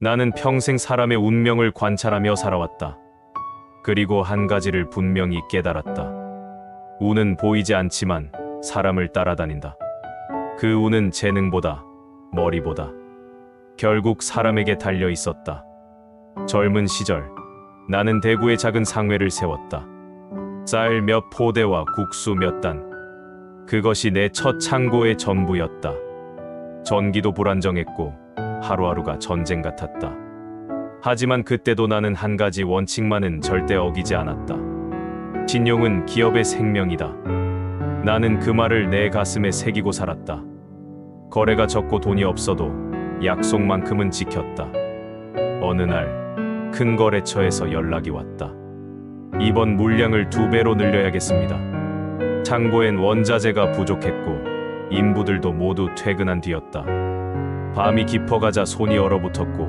나는 평생 사람의 운명을 관찰하며 살아왔다. 그리고 한 가지를 분명히 깨달았다. 운은 보이지 않지만 사람을 따라다닌다. 그 운은 재능보다, 머리보다 결국 사람에게 달려 있었다. 젊은 시절 나는 대구에 작은 상회를 세웠다. 쌀 몇 포대와 국수 몇 단. 그것이 내 첫 창고의 전부였다. 전기도 불안정했고 하루하루가 전쟁 같았다. 하지만 그때도 나는 한 가지 원칙만은 절대 어기지 않았다. 신용은 기업의 생명이다. 나는 그 말을 내 가슴에 새기고 살았다. 거래가 적고 돈이 없어도 약속만큼은 지켰다. 어느 날 큰 거래처에서 연락이 왔다. 이번 물량을 2배로 늘려야겠습니다. 창고엔 원자재가 부족했고 인부들도 모두 퇴근한 뒤였다. 밤이 깊어가자 손이 얼어붙었고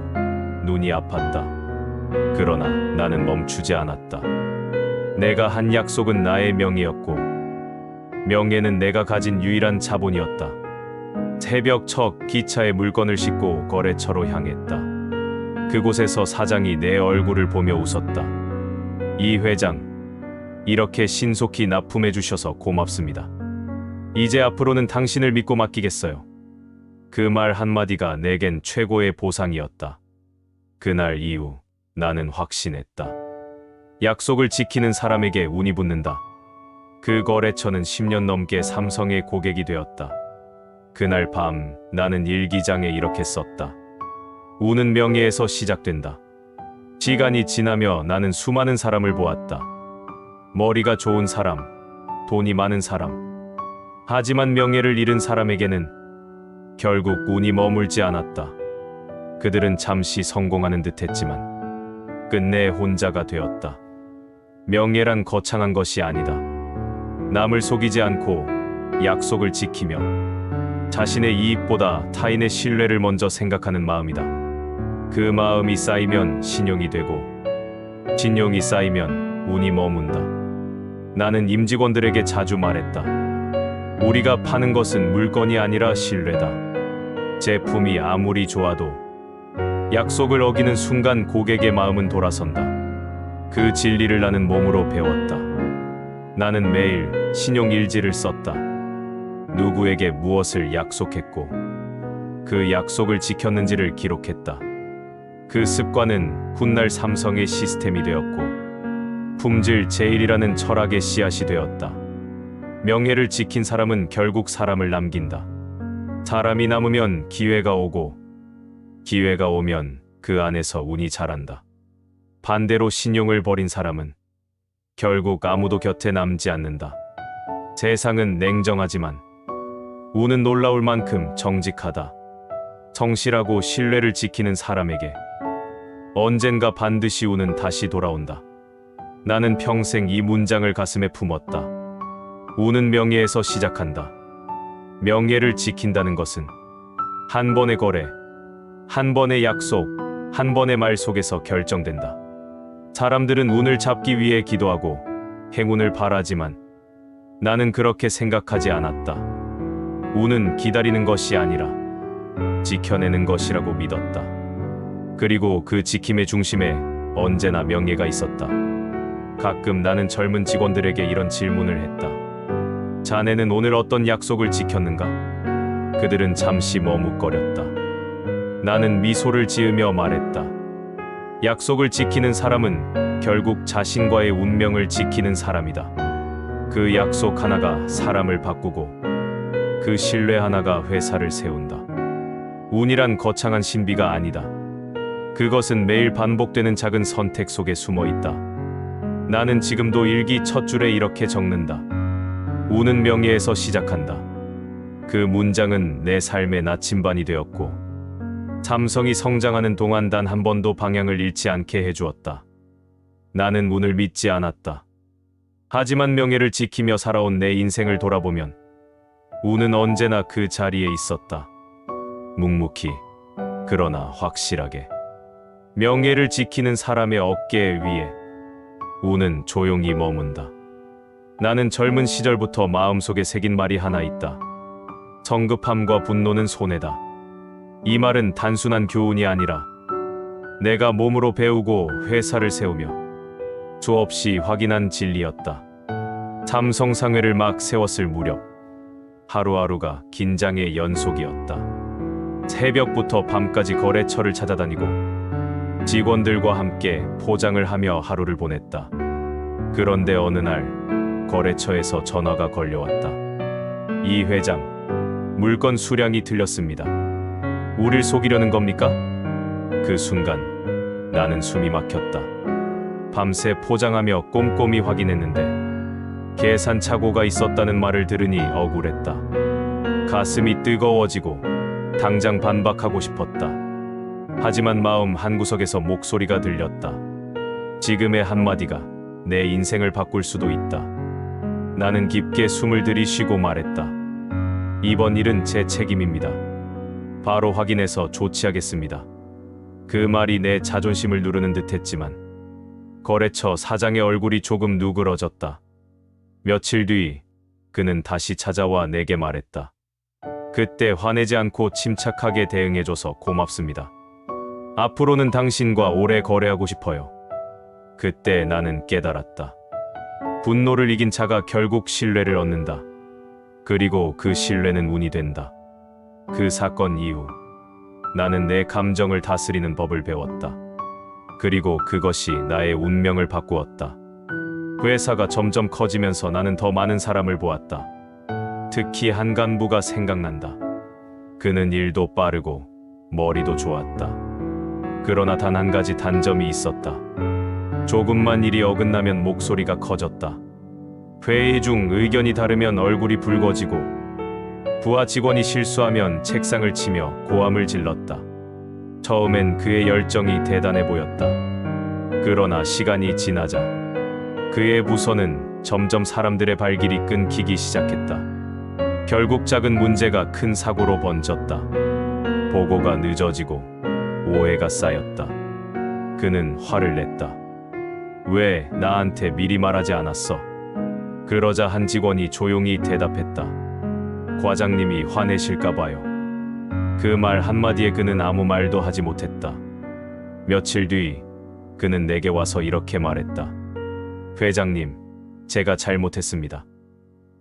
눈이 아팠다. 그러나 나는 멈추지 않았다. 내가 한 약속은 나의 명예였고 명예는 내가 가진 유일한 자본이었다. 새벽 첫 기차에 물건을 싣고 거래처로 향했다. 그곳에서 사장이 내 얼굴을 보며 웃었다. 이 회장, 이렇게 신속히 납품해 주셔서 고맙습니다. 이제 앞으로는 당신을 믿고 맡기겠어요. 그 말 한마디가 내겐 최고의 보상이었다. 그날 이후 나는 확신했다. 약속을 지키는 사람에게 운이 붙는다. 그 거래처는 10년 넘게 삼성의 고객이 되었다. 그날 밤 나는 일기장에 이렇게 썼다. 운은 명예에서 시작된다. 시간이 지나며 나는 수많은 사람을 보았다. 머리가 좋은 사람, 돈이 많은 사람. 하지만 명예를 잃은 사람에게는 결국 운이 머물지 않았다. 그들은 잠시 성공하는 듯 했지만 끝내 혼자가 되었다. 명예란 거창한 것이 아니다. 남을 속이지 않고 약속을 지키며 자신의 이익보다 타인의 신뢰를 먼저 생각하는 마음이다. 그 마음이 쌓이면 신용이 되고 신용이 쌓이면 운이 머문다. 나는 임직원들에게 자주 말했다. 우리가 파는 것은 물건이 아니라 신뢰다. 제품이 아무리 좋아도 약속을 어기는 순간 고객의 마음은 돌아선다. 그 진리를 나는 몸으로 배웠다. 나는 매일 신용일지를 썼다. 누구에게 무엇을 약속했고 그 약속을 지켰는지를 기록했다. 그 습관은 훗날 삼성의 시스템이 되었고 품질 제일이라는 철학의 씨앗이 되었다. 명예를 지킨 사람은 결국 사람을 남긴다. 사람이 남으면 기회가 오고 기회가 오면 그 안에서 운이 자란다. 반대로 신용을 버린 사람은 결국 아무도 곁에 남지 않는다. 세상은 냉정하지만 운은 놀라울 만큼 정직하다. 성실하고 신뢰를 지키는 사람에게 언젠가 반드시 운은 다시 돌아온다. 나는 평생 이 문장을 가슴에 품었다. 운은 명예에서 시작한다. 명예를 지킨다는 것은 한 번의 거래, 한 번의 약속, 한 번의 말 속에서 결정된다. 사람들은 운을 잡기 위해 기도하고 행운을 바라지만 나는 그렇게 생각하지 않았다. 운은 기다리는 것이 아니라 지켜내는 것이라고 믿었다. 그리고 그 지킴의 중심에 언제나 명예가 있었다. 가끔 나는 젊은 직원들에게 이런 질문을 했다. 자네는 오늘 어떤 약속을 지켰는가? 그들은 잠시 머뭇거렸다. 나는 미소를 지으며 말했다. 약속을 지키는 사람은 결국 자신과의 운명을 지키는 사람이다. 그 약속 하나가 사람을 바꾸고 그 신뢰 하나가 회사를 세운다. 운이란 거창한 신비가 아니다. 그것은 매일 반복되는 작은 선택 속에 숨어 있다. 나는 지금도 일기 첫 줄에 이렇게 적는다. 운은 명예에서 시작한다. 그 문장은 내 삶의 나침반이 되었고 삼성이 성장하는 동안 단 한 번도 방향을 잃지 않게 해주었다. 나는 운을 믿지 않았다. 하지만 명예를 지키며 살아온 내 인생을 돌아보면 운은 언제나 그 자리에 있었다. 묵묵히, 그러나 확실하게. 명예를 지키는 사람의 어깨 위에 운은 조용히 머문다. 나는 젊은 시절부터 마음속에 새긴 말이 하나 있다. 성급함과 분노는 손해다. 이 말은 단순한 교훈이 아니라 내가 몸으로 배우고 회사를 세우며 수없이 확인한 진리였다. 삼성상회를 막 세웠을 무렵 하루하루가 긴장의 연속이었다. 새벽부터 밤까지 거래처를 찾아다니고 직원들과 함께 포장을 하며 하루를 보냈다. 그런데 어느 날 거래처에서 전화가 걸려왔다. 이 회장, 물건 수량이 틀렸습니다. 우릴 속이려는 겁니까? 그 순간 나는 숨이 막혔다. 밤새 포장하며 꼼꼼히 확인했는데 계산 착오가 있었다는 말을 들으니 억울했다. 가슴이 뜨거워지고 당장 반박하고 싶었다. 하지만 마음 한구석에서 목소리가 들렸다. 지금의 한마디가 내 인생을 바꿀 수도 있다. 나는 깊게 숨을 들이쉬고 말했다. 이번 일은 제 책임입니다. 바로 확인해서 조치하겠습니다. 그 말이 내 자존심을 누르는 듯했지만 거래처 사장의 얼굴이 조금 누그러졌다. 며칠 뒤 그는 다시 찾아와 내게 말했다. 그때 화내지 않고 침착하게 대응해줘서 고맙습니다. 앞으로는 당신과 오래 거래하고 싶어요. 그때 나는 깨달았다. 분노를 이긴 자가 결국 신뢰를 얻는다. 그리고 그 신뢰는 운이 된다. 그 사건 이후 나는 내 감정을 다스리는 법을 배웠다. 그리고 그것이 나의 운명을 바꾸었다. 회사가 점점 커지면서 나는 더 많은 사람을 보았다. 특히 한 간부가 생각난다. 그는 일도 빠르고 머리도 좋았다. 그러나 단 한 가지 단점이 있었다. 조금만 일이 어긋나면 목소리가 커졌다. 회의 중 의견이 다르면 얼굴이 붉어지고 부하 직원이 실수하면 책상을 치며 고함을 질렀다. 처음엔 그의 열정이 대단해 보였다. 그러나 시간이 지나자 그의 부서는 점점 사람들의 발길이 끊기기 시작했다. 결국 작은 문제가 큰 사고로 번졌다. 보고가 늦어지고 오해가 쌓였다. 그는 화를 냈다. 왜 나한테 미리 말하지 않았어? 그러자 한 직원이 조용히 대답했다. 과장님이 화내실까봐요. 그 말 한마디에 그는 아무 말도 하지 못했다. 며칠 뒤 그는 내게 와서 이렇게 말했다. 회장님, 제가 잘못했습니다.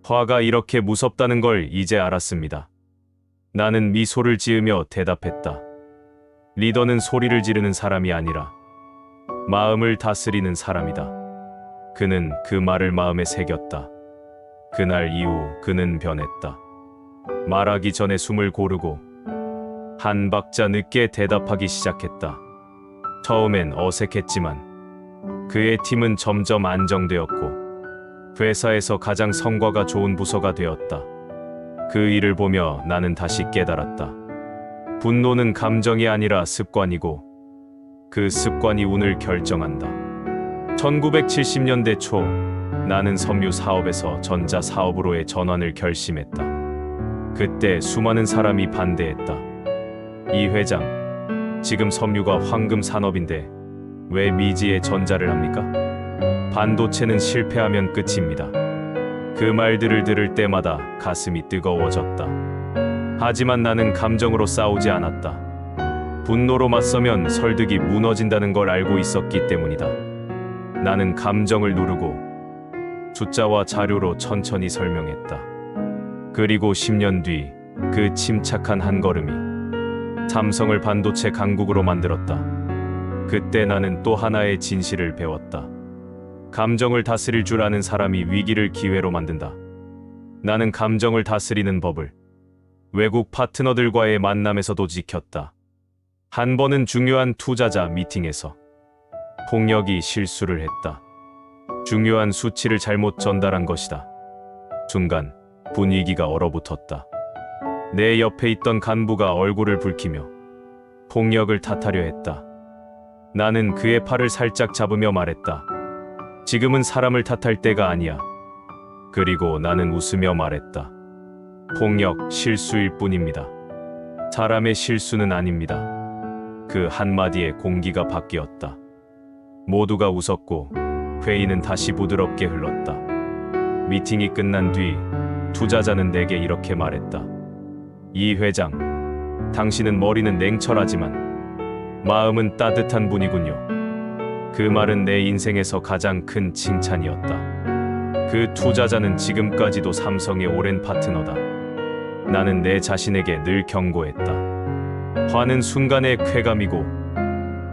화가 이렇게 무섭다는 걸 이제 알았습니다. 나는 미소를 지으며 대답했다. 리더는 소리를 지르는 사람이 아니라 마음을 다스리는 사람이다. 그는 그 말을 마음에 새겼다. 그날 이후 그는 변했다. 말하기 전에 숨을 고르고 한 박자 늦게 대답하기 시작했다. 처음엔 어색했지만 그의 팀은 점점 안정되었고 회사에서 가장 성과가 좋은 부서가 되었다. 그 일을 보며 나는 다시 깨달았다. 분노는 감정이 아니라 습관이고 그 습관이 운을 결정한다. 1970년대 초 나는 섬유 사업에서 전자 사업으로의 전환을 결심했다. 그때 수많은 사람이 반대했다. 이 회장, 지금 섬유가 황금 산업인데 왜 미지의 전자를 합니까? 반도체는 실패하면 끝입니다. 그 말들을 들을 때마다 가슴이 뜨거워졌다. 하지만 나는 감정으로 싸우지 않았다. 분노로 맞서면 설득이 무너진다는 걸 알고 있었기 때문이다. 나는 감정을 누르고 숫자와 자료로 천천히 설명했다. 그리고 10년 뒤 그 침착한 한 걸음이 삼성을 반도체 강국으로 만들었다. 그때 나는 또 하나의 진실을 배웠다. 감정을 다스릴 줄 아는 사람이 위기를 기회로 만든다. 나는 감정을 다스리는 법을 외국 파트너들과의 만남에서도 지켰다. 한 번은 중요한 투자자 미팅에서 폭력이 실수를 했다. 중요한 수치를 잘못 전달한 것이다. 순간 분위기가 얼어붙었다. 내 옆에 있던 간부가 얼굴을 붉히며 폭력을 탓하려 했다. 나는 그의 팔을 살짝 잡으며 말했다. 지금은 사람을 탓할 때가 아니야. 그리고 나는 웃으며 말했다. 폭력 실수일 뿐입니다. 사람의 실수는 아닙니다. 그 한마디에 공기가 바뀌었다. 모두가 웃었고 회의는 다시 부드럽게 흘렀다. 미팅이 끝난 뒤 투자자는 내게 이렇게 말했다. 이 회장, 당신은 머리는 냉철하지만 마음은 따뜻한 분이군요. 그 말은 내 인생에서 가장 큰 칭찬이었다. 그 투자자는 지금까지도 삼성의 오랜 파트너다. 나는 내 자신에게 늘 경고했다. 화는 순간의 쾌감이고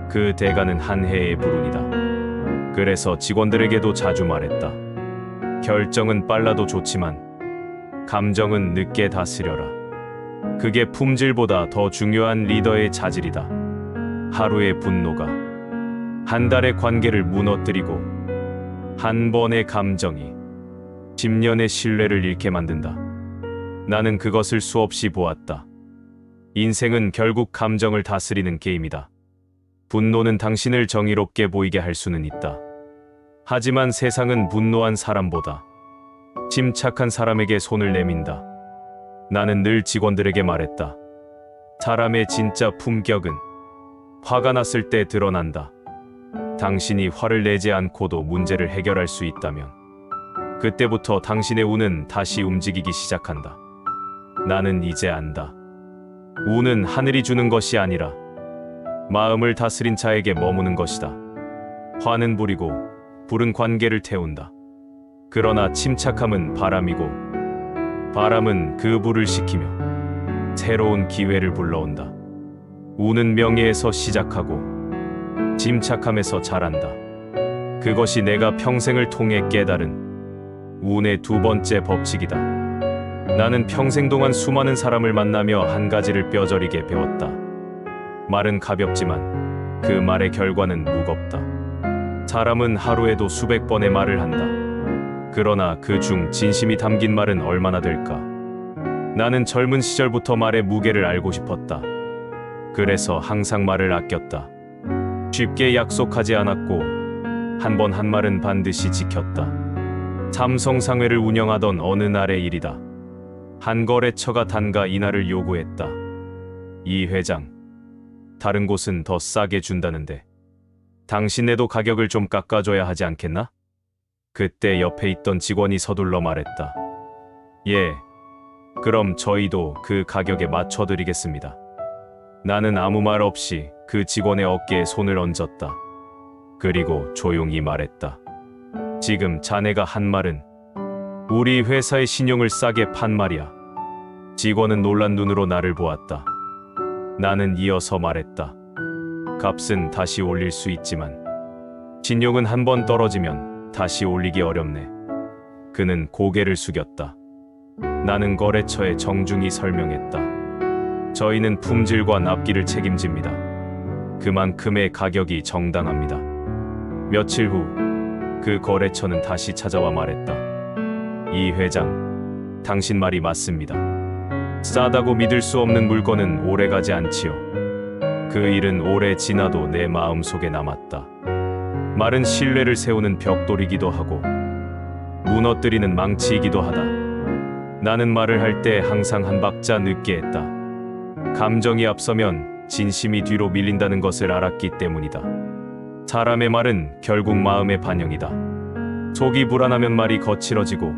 그 대가는 한 해의 불운이다. 그래서 직원들에게도 자주 말했다. 결정은 빨라도 좋지만 감정은 늦게 다스려라. 그게 품질보다 더 중요한 리더의 자질이다. 하루의 분노가 한 달의 관계를 무너뜨리고 한 번의 감정이 10년의 신뢰를 잃게 만든다. 나는 그것을 수없이 보았다. 인생은 결국 감정을 다스리는 게임이다. 분노는 당신을 정의롭게 보이게 할 수는 있다. 하지만 세상은 분노한 사람보다 침착한 사람에게 손을 내민다. 나는 늘 직원들에게 말했다. 사람의 진짜 품격은 화가 났을 때 드러난다. 당신이 화를 내지 않고도 문제를 해결할 수 있다면 그때부터 당신의 운은 다시 움직이기 시작한다. 나는 이제 안다. 운은 하늘이 주는 것이 아니라 마음을 다스린 자에게 머무는 것이다. 화는 불이고 불은 관계를 태운다. 그러나 침착함은 바람이고 바람은 그 불을 식히며 새로운 기회를 불러온다. 운은 명예에서 시작하고 침착함에서 자란다. 그것이 내가 평생을 통해 깨달은 운의 두 번째 법칙이다. 나는 평생 동안 수많은 사람을 만나며 한 가지를 뼈저리게 배웠다. 말은 가볍지만 그 말의 결과는 무겁다. 사람은 하루에도 수백 번의 말을 한다. 그러나 그 중 진심이 담긴 말은 얼마나 될까? 나는 젊은 시절부터 말의 무게를 알고 싶었다. 그래서 항상 말을 아꼈다. 쉽게 약속하지 않았고 한 번 한 말은 반드시 지켰다. 삼성 상회를 운영하던 어느 날의 일이다. 한 거래처가 단가 인하를 요구했다. 이 회장, 다른 곳은 더 싸게 준다는데 당신네도 가격을 좀 깎아줘야 하지 않겠나? 그때 옆에 있던 직원이 서둘러 말했다. 예, 그럼 저희도 그 가격에 맞춰드리겠습니다. 나는 아무 말 없이 그 직원의 어깨에 손을 얹었다. 그리고 조용히 말했다. 지금 자네가 한 말은 우리 회사의 신용을 싸게 판 말이야. 직원은 놀란 눈으로 나를 보았다. 나는 이어서 말했다. 값은 다시 올릴 수 있지만 신용은 한 번 떨어지면 다시 올리기 어렵네. 그는 고개를 숙였다. 나는 거래처에 정중히 설명했다. 저희는 품질과 납기를 책임집니다. 그만큼의 가격이 정당합니다. 며칠 후 그 거래처는 다시 찾아와 말했다. 이 회장, 당신 말이 맞습니다. 싸다고 믿을 수 없는 물건은 오래가지 않지요. 그 일은 오래 지나도 내 마음속에 남았다. 말은 신뢰를 세우는 벽돌이기도 하고 무너뜨리는 망치이기도 하다. 나는 말을 할 때 항상 한 박자 늦게 했다. 감정이 앞서면 진심이 뒤로 밀린다는 것을 알았기 때문이다. 사람의 말은 결국 마음의 반영이다. 속이 불안하면 말이 거칠어지고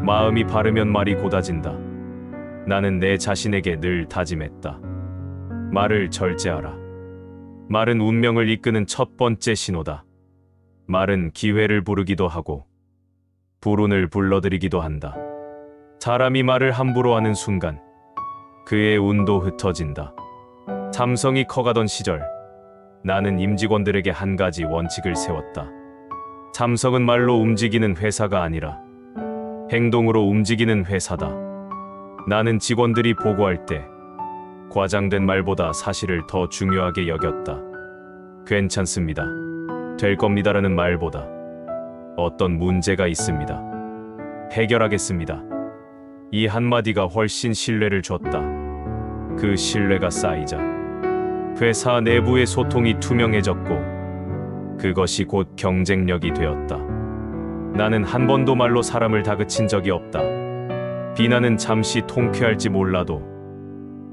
마음이 바르면 말이 고다진다. 나는 내 자신에게 늘 다짐했다. 말을 절제하라. 말은 운명을 이끄는 첫 번째 신호다. 말은 기회를 부르기도 하고 불운을 불러들이기도 한다. 사람이 말을 함부로 하는 순간 그의 운도 흩어진다. 삼성이 커가던 시절 나는 임직원들에게 한 가지 원칙을 세웠다. 삼성은 말로 움직이는 회사가 아니라 행동으로 움직이는 회사다. 나는 직원들이 보고할 때 과장된 말보다 사실을 더 중요하게 여겼다. 괜찮습니다. 될 겁니다라는 말보다 어떤 문제가 있습니다. 해결하겠습니다. 이 한마디가 훨씬 신뢰를 줬다. 그 신뢰가 쌓이자 회사 내부의 소통이 투명해졌고 그것이 곧 경쟁력이 되었다. 나는 한 번도 말로 사람을 다그친 적이 없다. 비난은 잠시 통쾌할지 몰라도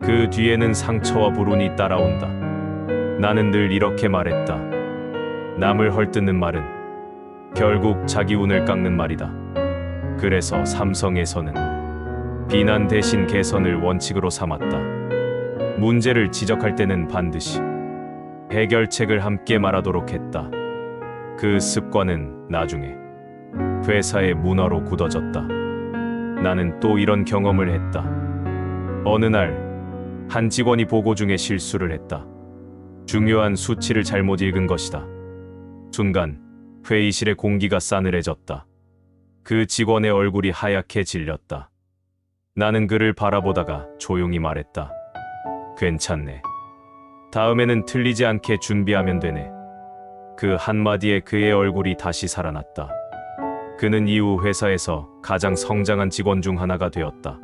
그 뒤에는 상처와 불운이 따라온다. 나는 늘 이렇게 말했다. 남을 헐뜯는 말은 결국 자기 운을 깎는 말이다. 그래서 삼성에서는 비난 대신 개선을 원칙으로 삼았다. 문제를 지적할 때는 반드시 해결책을 함께 말하도록 했다. 그 습관은 나중에 회사의 문화로 굳어졌다. 나는 또 이런 경험을 했다. 어느 날 한 직원이 보고 중에 실수를 했다. 중요한 수치를 잘못 읽은 것이다. 순간 회의실의 공기가 싸늘해졌다. 그 직원의 얼굴이 하얗게 질렸다. 나는 그를 바라보다가 조용히 말했다. 괜찮네. 다음에는 틀리지 않게 준비하면 되네. 그 한마디에 그의 얼굴이 다시 살아났다. 그는 이후 회사에서 가장 성장한 직원 중 하나가 되었다.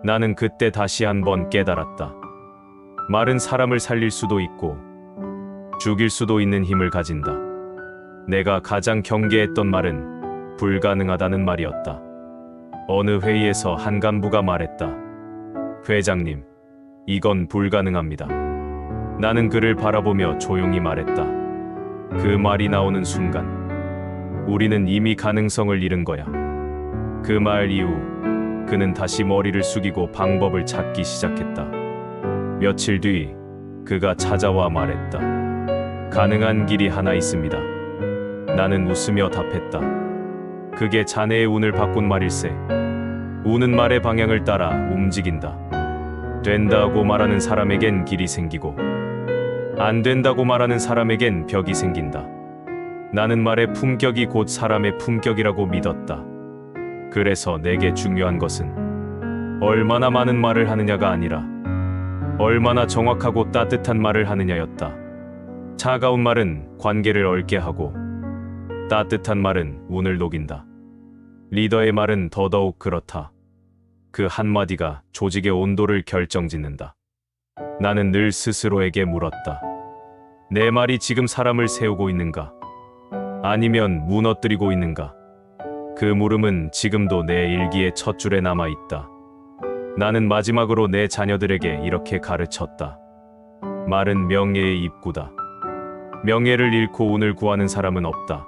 나는 그때 다시 한번 깨달았다. 말은 사람을 살릴 수도 있고 죽일 수도 있는 힘을 가진다. 내가 가장 경계했던 말은 불가능하다는 말이었다. 어느 회의에서 한 간부가 말했다. 회장님, 이건 불가능합니다. 나는 그를 바라보며 조용히 말했다. 그 말이 나오는 순간 우리는 이미 가능성을 잃은 거야. 그 말 이후 그는 다시 머리를 숙이고 방법을 찾기 시작했다. 며칠 뒤 그가 찾아와 말했다. 가능한 길이 하나 있습니다. 나는 웃으며 답했다. 그게 자네의 운을 바꾼 말일세. 우는 말의 방향을 따라 움직인다. 된다고 말하는 사람에겐 길이 생기고 안 된다고 말하는 사람에겐 벽이 생긴다. 나는 말의 품격이 곧 사람의 품격이라고 믿었다. 그래서 내게 중요한 것은 얼마나 많은 말을 하느냐가 아니라 얼마나 정확하고 따뜻한 말을 하느냐였다. 차가운 말은 관계를 얽게 하고 따뜻한 말은 운을 녹인다. 리더의 말은 더더욱 그렇다. 그 한마디가 조직의 온도를 결정짓는다. 나는 늘 스스로에게 물었다. 내 말이 지금 사람을 세우고 있는가? 아니면 무너뜨리고 있는가? 그 물음은 지금도 내 일기의 첫 줄에 남아있다. 나는 마지막으로 내 자녀들에게 이렇게 가르쳤다. 말은 명예의 입구다. 명예를 잃고 운을 구하는 사람은 없다.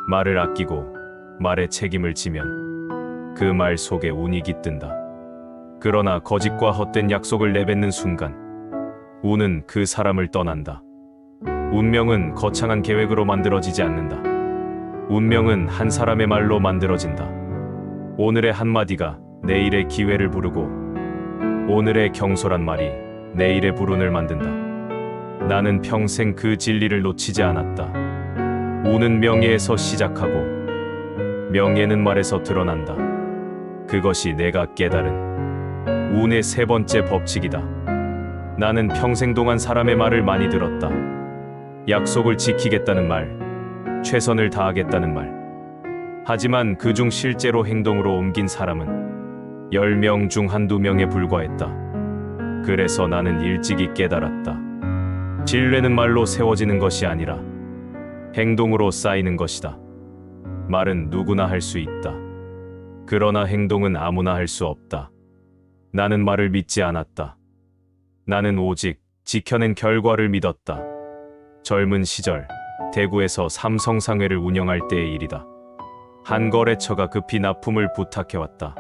말을 아끼고 말에 책임을 지면 그 말 속에 운이 깃든다. 그러나 거짓과 헛된 약속을 내뱉는 순간 운은 그 사람을 떠난다. 운명은 거창한 계획으로 만들어지지 않는다. 운명은 한 사람의 말로 만들어진다. 오늘의 한마디가 내일의 기회를 부르고 오늘의 경솔한 말이 내일의 불운을 만든다. 나는 평생 그 진리를 놓치지 않았다. 운은 명예에서 시작하고 명예는 말에서 드러난다. 그것이 내가 깨달은 운의 세 번째 법칙이다. 나는 평생 동안 사람의 말을 많이 들었다. 약속을 지키겠다는 말, 최선을 다하겠다는 말. 하지만 그중 실제로 행동으로 옮긴 사람은 10명 중 한두 명에 불과했다. 그래서 나는 일찍이 깨달았다. 신뢰는 말로 세워지는 것이 아니라 행동으로 쌓이는 것이다. 말은 누구나 할 수 있다. 그러나 행동은 아무나 할 수 없다. 나는 말을 믿지 않았다. 나는 오직 지켜낸 결과를 믿었다. 젊은 시절 대구에서 삼성상회를 운영할 때의 일이다. 한 거래처가 급히 납품을 부탁해왔다.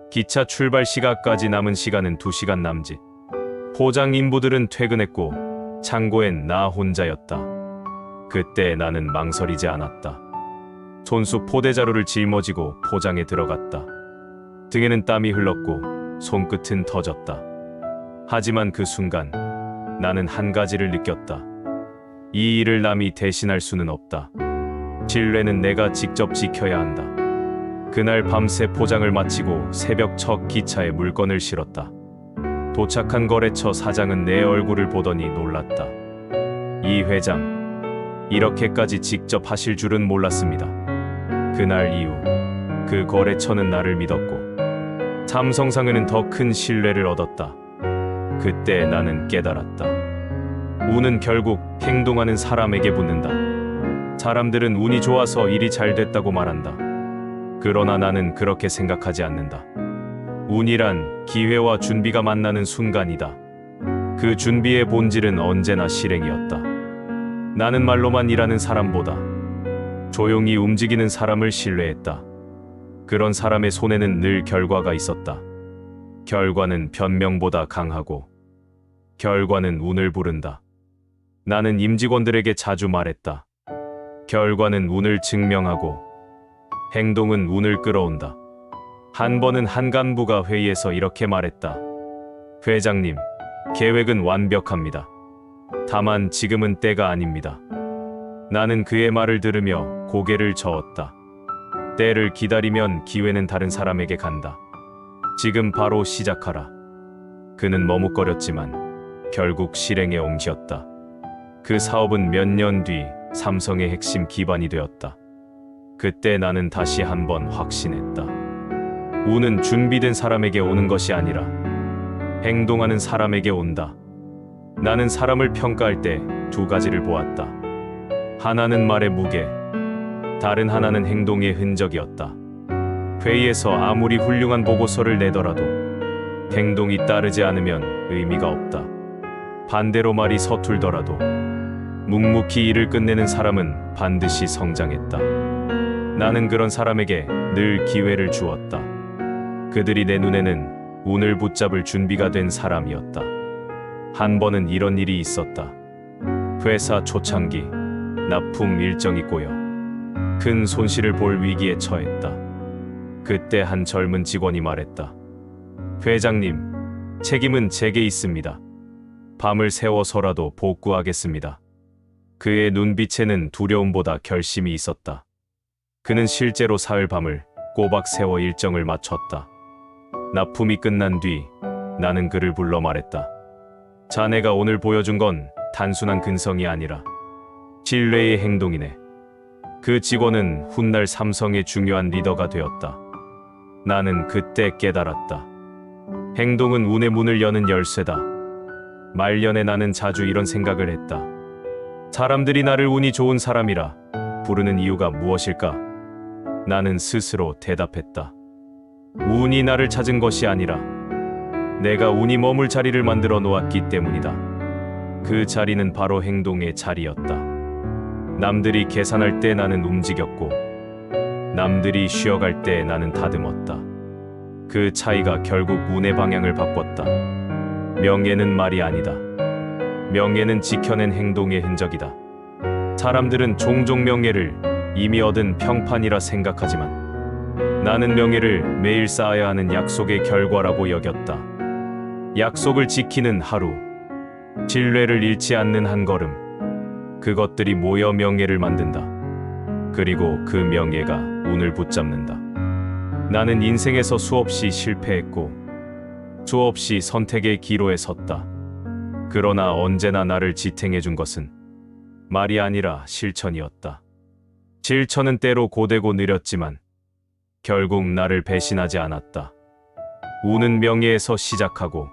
기차 출발 시각까지 남은 시간은 2시간 남짓. 포장 인부들은 퇴근했고 창고엔 나 혼자였다. 그때 나는 망설이지 않았다. 손수 포대자루를 짊어지고 포장에 들어갔다. 등에는 땀이 흘렀고 손끝은 터졌다. 하지만 그 순간 나는 한 가지를 느꼈다. 이 일을 남이 대신할 수는 없다. 신뢰는 내가 직접 지켜야 한다. 그날 밤새 포장을 마치고 새벽 첫 기차에 물건을 실었다. 도착한 거래처 사장은 내 얼굴을 보더니 놀랐다. 이 회장, 이렇게까지 직접 하실 줄은 몰랐습니다. 그날 이후 그 거래처는 나를 믿었고 삼성상회는 더 큰 신뢰를 얻었다. 그때 나는 깨달았다. 운은 결국 행동하는 사람에게 붙는다. 사람들은 운이 좋아서 일이 잘 됐다고 말한다. 그러나 나는 그렇게 생각하지 않는다. 운이란 기회와 준비가 만나는 순간이다. 그 준비의 본질은 언제나 실행이었다. 나는 말로만 일하는 사람보다 조용히 움직이는 사람을 신뢰했다. 그런 사람의 손에는 늘 결과가 있었다. 결과는 변명보다 강하고 결과는 운을 부른다. 나는 임직원들에게 자주 말했다. 결과는 운을 증명하고 행동은 운을 끌어온다. 한 번은 한 간부가 회의에서 이렇게 말했다. 회장님, 계획은 완벽합니다. 다만 지금은 때가 아닙니다. 나는 그의 말을 들으며 고개를 저었다. 때를 기다리면 기회는 다른 사람에게 간다. 지금 바로 시작하라. 그는 머뭇거렸지만 결국 실행에 옮겼다. 그 사업은 몇 년 뒤 삼성의 핵심 기반이 되었다. 그때 나는 다시 한번 확신했다. 운은 준비된 사람에게 오는 것이 아니라 행동하는 사람에게 온다. 나는 사람을 평가할 때 두 가지를 보았다. 하나는 말의 무게, 다른 하나는 행동의 흔적이었다. 회의에서 아무리 훌륭한 보고서를 내더라도 행동이 따르지 않으면 의미가 없다. 반대로 말이 서툴더라도 묵묵히 일을 끝내는 사람은 반드시 성장했다. 나는 그런 사람에게 늘 기회를 주었다. 그들이 내 눈에는 운을 붙잡을 준비가 된 사람이었다. 한 번은 이런 일이 있었다. 회사 초창기 납품 일정이 꼬여 큰 손실을 볼 위기에 처했다. 그때 한 젊은 직원이 말했다. 회장님, 책임은 제게 있습니다. 밤을 새워서라도 복구하겠습니다. 그의 눈빛에는 두려움보다 결심이 있었다. 그는 실제로 사흘 밤을 꼬박 세워 일정을 마쳤다. 납품이 끝난 뒤 나는 그를 불러 말했다. 자네가 오늘 보여준 건 단순한 근성이 아니라 신뢰의 행동이네. 그 직원은 훗날 삼성의 중요한 리더가 되었다. 나는 그때 깨달았다. 행동은 운의 문을 여는 열쇠다. 말년에 나는 자주 이런 생각을 했다. 사람들이 나를 운이 좋은 사람이라 부르는 이유가 무엇일까? 나는 스스로 대답했다. 운이 나를 찾은 것이 아니라 내가 운이 머물 자리를 만들어 놓았기 때문이다. 그 자리는 바로 행동의 자리였다. 남들이 계산할 때 나는 움직였고 남들이 쉬어갈 때 나는 다듬었다. 그 차이가 결국 운의 방향을 바꿨다. 명예는 말이 아니다. 명예는 지켜낸 행동의 흔적이다. 사람들은 종종 명예를 이미 얻은 평판이라 생각하지만 나는 명예를 매일 쌓아야 하는 약속의 결과라고 여겼다. 약속을 지키는 하루, 신뢰를 잃지 않는 한 걸음, 그것들이 모여 명예를 만든다. 그리고 그 명예가 운을 붙잡는다. 나는 인생에서 수없이 실패했고 수없이 선택의 기로에 섰다. 그러나 언제나 나를 지탱해준 것은 말이 아니라 실천이었다. 실천은 때로 고되고 느렸지만 결국 나를 배신하지 않았다. 운은 명예에서 시작하고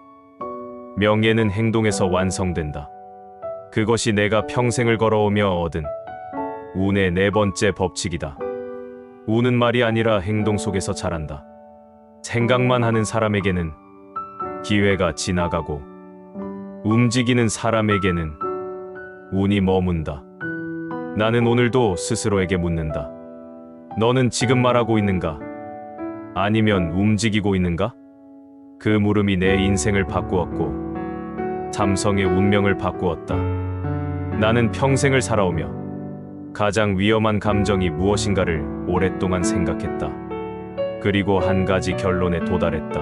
명예는 행동에서 완성된다. 그것이 내가 평생을 걸어오며 얻은 운의 네 번째 법칙이다. 운은 말이 아니라 행동 속에서 자란다. 생각만 하는 사람에게는 기회가 지나가고 움직이는 사람에게는 운이 머문다. 나는 오늘도 스스로에게 묻는다. 너는 지금 말하고 있는가? 아니면 움직이고 있는가? 그 물음이 내 인생을 바꾸었고 삼성의 운명을 바꾸었다. 나는 평생을 살아오며 가장 위험한 감정이 무엇인가를 오랫동안 생각했다. 그리고 한 가지 결론에 도달했다.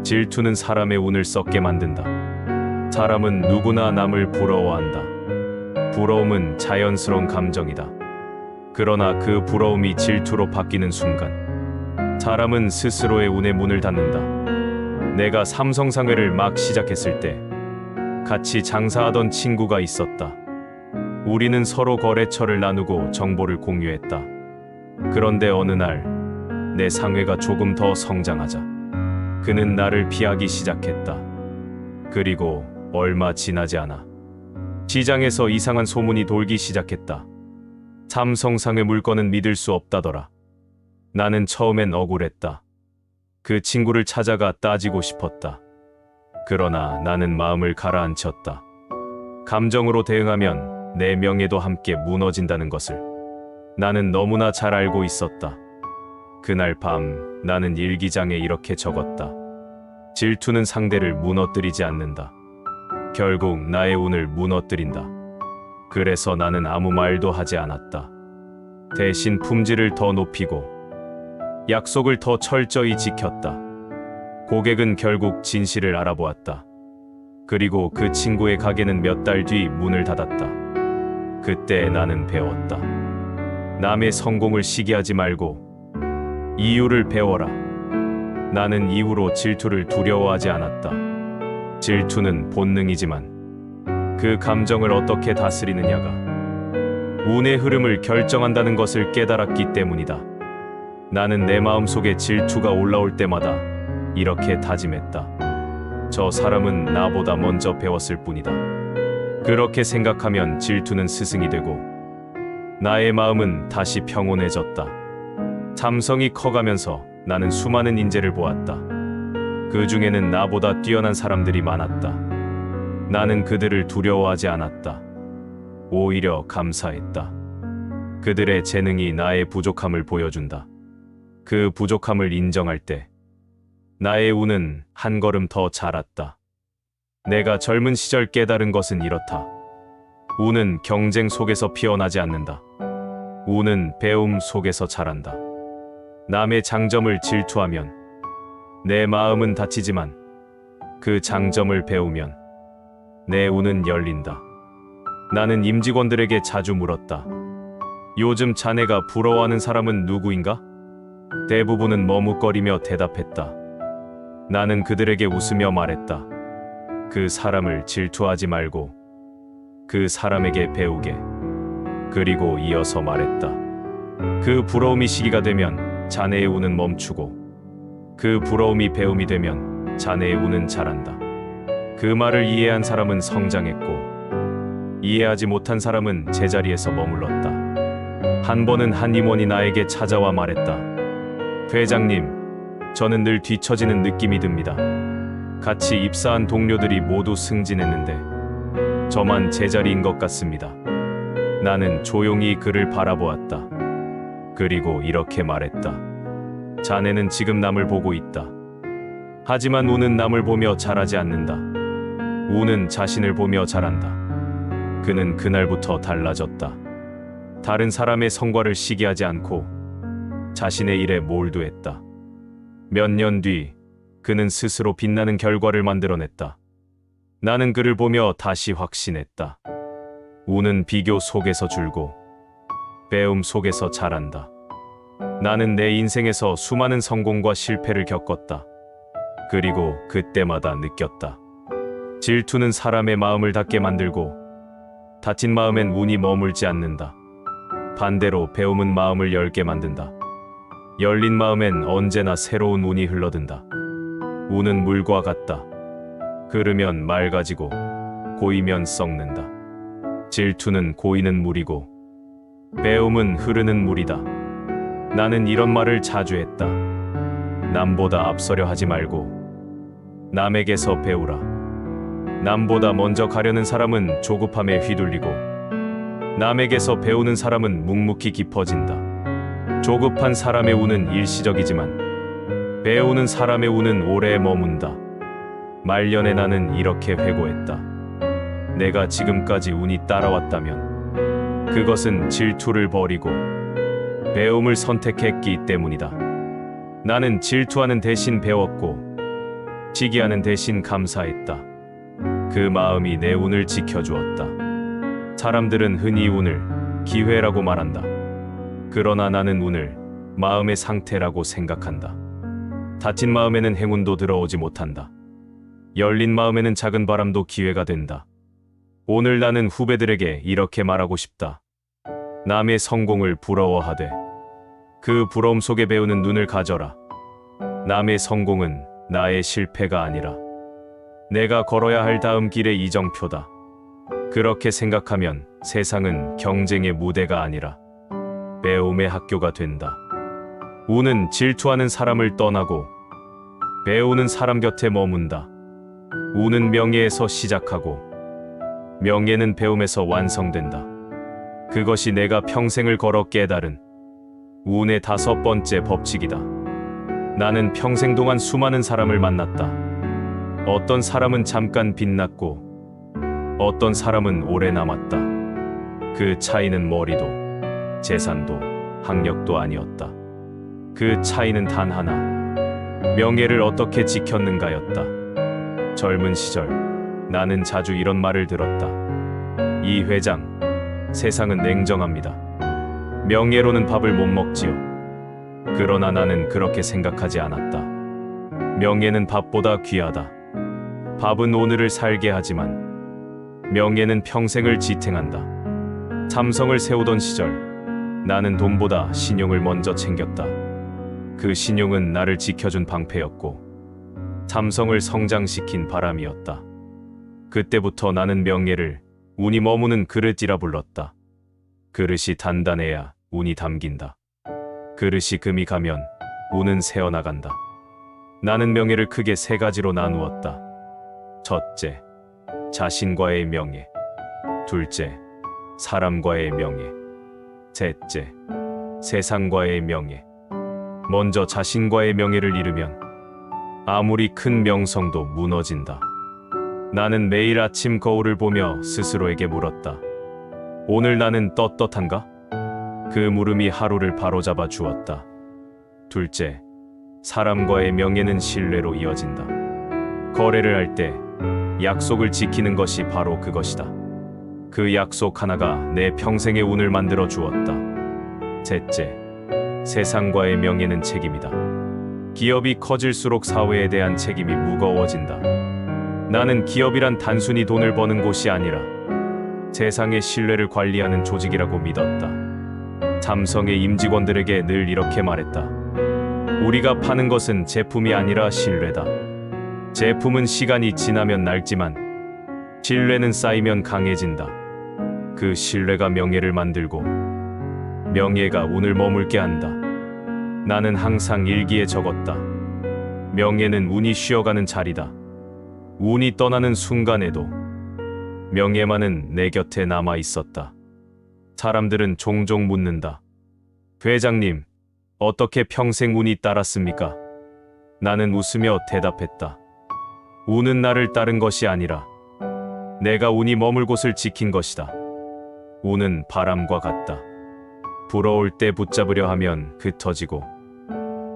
질투는 사람의 운을 썩게 만든다. 사람은 누구나 남을 부러워한다. 부러움은 자연스러운 감정이다. 그러나 그 부러움이 질투로 바뀌는 순간 사람은 스스로의 운의 문을 닫는다. 내가 삼성상회를 막 시작했을 때 같이 장사하던 친구가 있었다. 우리는 서로 거래처를 나누고 정보를 공유했다. 그런데 어느 날 내 상회가 조금 더 성장하자 그는 나를 피하기 시작했다. 그리고 얼마 지나지 않아 시장에서 이상한 소문이 돌기 시작했다. 삼성상회 물건은 믿을 수 없다더라. 나는 처음엔 억울했다. 그 친구를 찾아가 따지고 싶었다. 그러나 나는 마음을 가라앉혔다. 감정으로 대응하면 내 명예도 함께 무너진다는 것을 나는 너무나 잘 알고 있었다. 그날 밤 나는 일기장에 이렇게 적었다. 질투는 상대를 무너뜨리지 않는다. 결국 나의 운을 무너뜨린다. 그래서 나는 아무 말도 하지 않았다. 대신 품질을 더 높이고 약속을 더 철저히 지켰다. 고객은 결국 진실을 알아보았다. 그리고 그 친구의 가게는 몇 달 뒤 문을 닫았다. 그때 나는 배웠다. 남의 성공을 시기하지 말고 이유를 배워라. 나는 이후로 질투를 두려워하지 않았다. 질투는 본능이지만 그 감정을 어떻게 다스리느냐가 운의 흐름을 결정한다는 것을 깨달았기 때문이다. 나는 내 마음속에 질투가 올라올 때마다 이렇게 다짐했다. 저 사람은 나보다 먼저 배웠을 뿐이다. 그렇게 생각하면 질투는 스승이 되고 나의 마음은 다시 평온해졌다. 삼성이 커가면서 나는 수많은 인재를 보았다. 그 중에는 나보다 뛰어난 사람들이 많았다. 나는 그들을 두려워하지 않았다. 오히려 감사했다. 그들의 재능이 나의 부족함을 보여준다. 그 부족함을 인정할 때 나의 운은 한 걸음 더 자랐다. 내가 젊은 시절 깨달은 것은 이렇다. 운은 경쟁 속에서 피어나지 않는다. 운은 배움 속에서 자란다. 남의 장점을 질투하면 내 마음은 다치지만 그 장점을 배우면 내 운은 열린다. 나는 임직원들에게 자주 물었다. 요즘 자네가 부러워하는 사람은 누구인가? 대부분은 머뭇거리며 대답했다. 나는 그들에게 웃으며 말했다. 그 사람을 질투하지 말고 그 사람에게 배우게. 그리고 이어서 말했다. 그 부러움이 시기가 되면 자네의 운은 멈추고 그 부러움이 배움이 되면 자네의 운은 자란다. 그 말을 이해한 사람은 성장했고 이해하지 못한 사람은 제자리에서 머물렀다. 한 번은 한 임원이 나에게 찾아와 말했다. 회장님, 저는 늘 뒤처지는 느낌이 듭니다. 같이 입사한 동료들이 모두 승진했는데 저만 제자리인 것 같습니다. 나는 조용히 그를 바라보았다. 그리고 이렇게 말했다. 자네는 지금 남을 보고 있다. 하지만 운은 남을 보며 자라지 않는다. 운은 자신을 보며 자란다. 그는 그날부터 달라졌다. 다른 사람의 성과를 시기하지 않고 자신의 일에 몰두했다. 몇 년 뒤 그는 스스로 빛나는 결과를 만들어냈다. 나는 그를 보며 다시 확신했다. 운은 비교 속에서 줄고 배움 속에서 자란다. 나는 내 인생에서 수많은 성공과 실패를 겪었다. 그리고 그때마다 느꼈다. 질투는 사람의 마음을 닫게 만들고 닫힌 마음엔 운이 머물지 않는다. 반대로 배움은 마음을 열게 만든다. 열린 마음엔 언제나 새로운 운이 흘러든다. 운은 물과 같다. 흐르면 맑아지고 고이면 썩는다. 질투는 고이는 물이고 배움은 흐르는 물이다. 나는 이런 말을 자주 했다. 남보다 앞서려 하지 말고 남에게서 배우라. 남보다 먼저 가려는 사람은 조급함에 휘둘리고 남에게서 배우는 사람은 묵묵히 깊어진다. 조급한 사람의 운은 일시적이지만 배우는 사람의 운은 오래 머문다. 말년에 나는 이렇게 회고했다. 내가 지금까지 운이 따라왔다면 그것은 질투를 버리고 배움을 선택했기 때문이다. 나는 질투하는 대신 배웠고 시기하는 대신 감사했다. 그 마음이 내 운을 지켜주었다. 사람들은 흔히 운을 기회라고 말한다. 그러나 나는 운을 마음의 상태라고 생각한다. 닫힌 마음에는 행운도 들어오지 못한다. 열린 마음에는 작은 바람도 기회가 된다. 오늘 나는 후배들에게 이렇게 말하고 싶다. 남의 성공을 부러워하되 그 부러움 속에 배우는 눈을 가져라. 남의 성공은 나의 실패가 아니라 내가 걸어야 할 다음 길의 이정표다. 그렇게 생각하면 세상은 경쟁의 무대가 아니라 배움의 학교가 된다. 운은 질투하는 사람을 떠나고 배우는 사람 곁에 머문다. 운은 명예에서 시작하고 명예는 배움에서 완성된다. 그것이 내가 평생을 걸어 깨달은 운의 5번째 법칙이다. 나는 평생 동안 수많은 사람을 만났다. 어떤 사람은 잠깐 빛났고 어떤 사람은 오래 남았다. 그 차이는 머리도, 재산도, 학력도 아니었다. 그 차이는 단 하나, 명예를 어떻게 지켰는가였다. 젊은 시절 나는 자주 이런 말을 들었다. 이 회장, 세상은 냉정합니다. 명예로는 밥을 못 먹지요. 그러나 나는 그렇게 생각하지 않았다. 명예는 밥보다 귀하다. 밥은 오늘을 살게 하지만 명예는 평생을 지탱한다. 삼성을 세우던 시절 나는 돈보다 신용을 먼저 챙겼다. 그 신용은 나를 지켜준 방패였고 삼성을 성장시킨 바람이었다. 그때부터 나는 명예를 운이 머무는 그릇이라 불렀다. 그릇이 단단해야 운이 담긴다. 그릇이 금이 가면 운은 새어나간다. 나는 명예를 크게 세 가지로 나누었다. 첫째, 자신과의 명예. 둘째, 사람과의 명예. 셋째, 세상과의 명예. 먼저 자신과의 명예를 잃으면 아무리 큰 명성도 무너진다. 나는 매일 아침 거울을 보며 스스로에게 물었다. 오늘 나는 떳떳한가? 그 물음이 하루를 바로잡아 주었다. 둘째, 사람과의 명예는 신뢰로 이어진다. 거래를 할 때 약속을 지키는 것이 바로 그것이다. 그 약속 하나가 내 평생의 운을 만들어 주었다. 셋째, 세상과의 명예는 책임이다. 기업이 커질수록 사회에 대한 책임이 무거워진다. 나는 기업이란 단순히 돈을 버는 곳이 아니라 세상의 신뢰를 관리하는 조직이라고 믿었다. 삼성의 임직원들에게 늘 이렇게 말했다. 우리가 파는 것은 제품이 아니라 신뢰다. 제품은 시간이 지나면 낡지만 신뢰는 쌓이면 강해진다. 그 신뢰가 명예를 만들고 명예가 운을 머물게 한다. 나는 항상 일기에 적었다. 명예는 운이 쉬어가는 자리다. 운이 떠나는 순간에도 명예만은 내 곁에 남아 있었다. 사람들은 종종 묻는다. 회장님, 어떻게 평생 운이 따랐습니까? 나는 웃으며 대답했다. 운은 나를 따른 것이 아니라 내가 운이 머물 곳을 지킨 것이다. 운은 바람과 같다. 불어올 때 붙잡으려 하면 흩어지고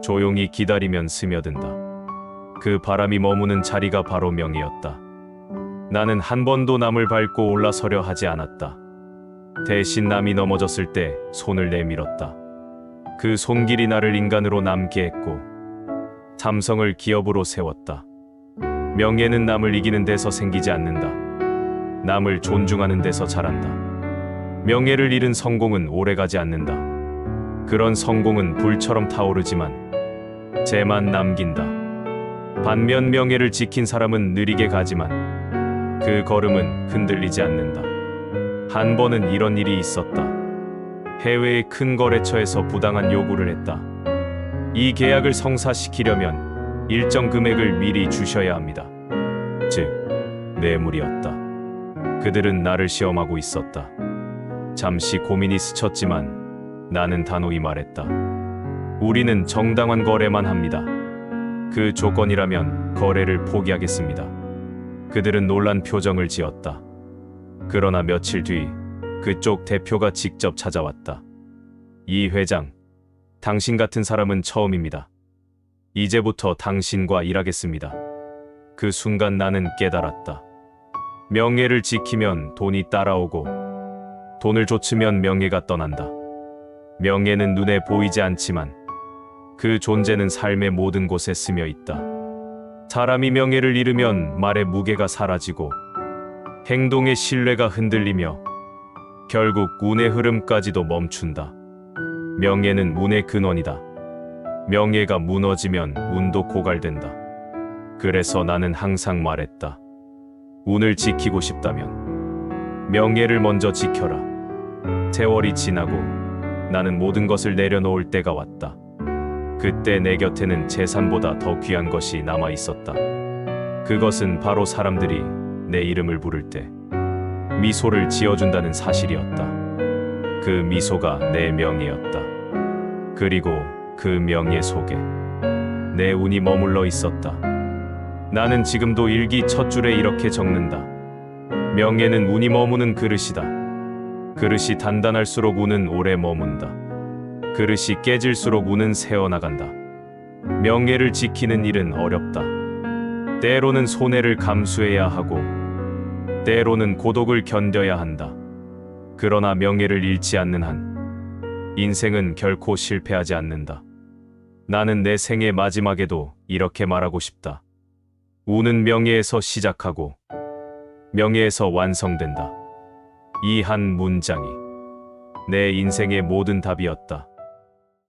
조용히 기다리면 스며든다. 그 바람이 머무는 자리가 바로 명예였다. 나는 한 번도 남을 밟고 올라서려 하지 않았다. 대신 남이 넘어졌을 때 손을 내밀었다. 그 손길이 나를 인간으로 남게 했고 삼성을 기업으로 세웠다. 명예는 남을 이기는 데서 생기지 않는다. 남을 존중하는 데서 자란다. 명예를 잃은 성공은 오래가지 않는다. 그런 성공은 불처럼 타오르지만 재만 남긴다. 반면 명예를 지킨 사람은 느리게 가지만 그 걸음은 흔들리지 않는다. 한 번은 이런 일이 있었다. 해외의 큰 거래처에서 부당한 요구를 했다. 이 계약을 성사시키려면 일정 금액을 미리 주셔야 합니다. 즉, 뇌물이었다. 그들은 나를 시험하고 있었다. 잠시 고민이 스쳤지만 나는 단호히 말했다. 우리는 정당한 거래만 합니다. 그 조건이라면 거래를 포기하겠습니다. 그들은 놀란 표정을 지었다. 그러나 며칠 뒤 그쪽 대표가 직접 찾아왔다. 이 회장, 당신 같은 사람은 처음입니다. 이제부터 당신과 일하겠습니다. 그 순간 나는 깨달았다. 명예를 지키면 돈이 따라오고 돈을 좇으면 명예가 떠난다. 명예는 눈에 보이지 않지만 그 존재는 삶의 모든 곳에 스며 있다. 사람이 명예를 잃으면 말의 무게가 사라지고 행동의 신뢰가 흔들리며 결국 운의 흐름까지도 멈춘다. 명예는 운의 근원이다. 명예가 무너지면 운도 고갈된다. 그래서 나는 항상 말했다. 운을 지키고 싶다면 명예를 먼저 지켜라. 세월이 지나고 나는 모든 것을 내려놓을 때가 왔다. 그때 내 곁에는 재산보다 더 귀한 것이 남아 있었다. 그것은 바로 사람들이 내 이름을 부를 때 미소를 지어준다는 사실이었다. 그 미소가 내 명예였다. 그리고 그 명예 속에 내 운이 머물러 있었다. 나는 지금도 일기 첫 줄에 이렇게 적는다. 명예는 운이 머무는 그릇이다. 그릇이 단단할수록 운은 오래 머문다. 그릇이 깨질수록 운은 새어나간다. 명예를 지키는 일은 어렵다. 때로는 손해를 감수해야 하고, 때로는 고독을 견뎌야 한다. 그러나 명예를 잃지 않는 한, 인생은 결코 실패하지 않는다. 나는 내 생의 마지막에도 이렇게 말하고 싶다. 운은 명예에서 시작하고, 명예에서 완성된다. 이 한 문장이 내 인생의 모든 답이었다.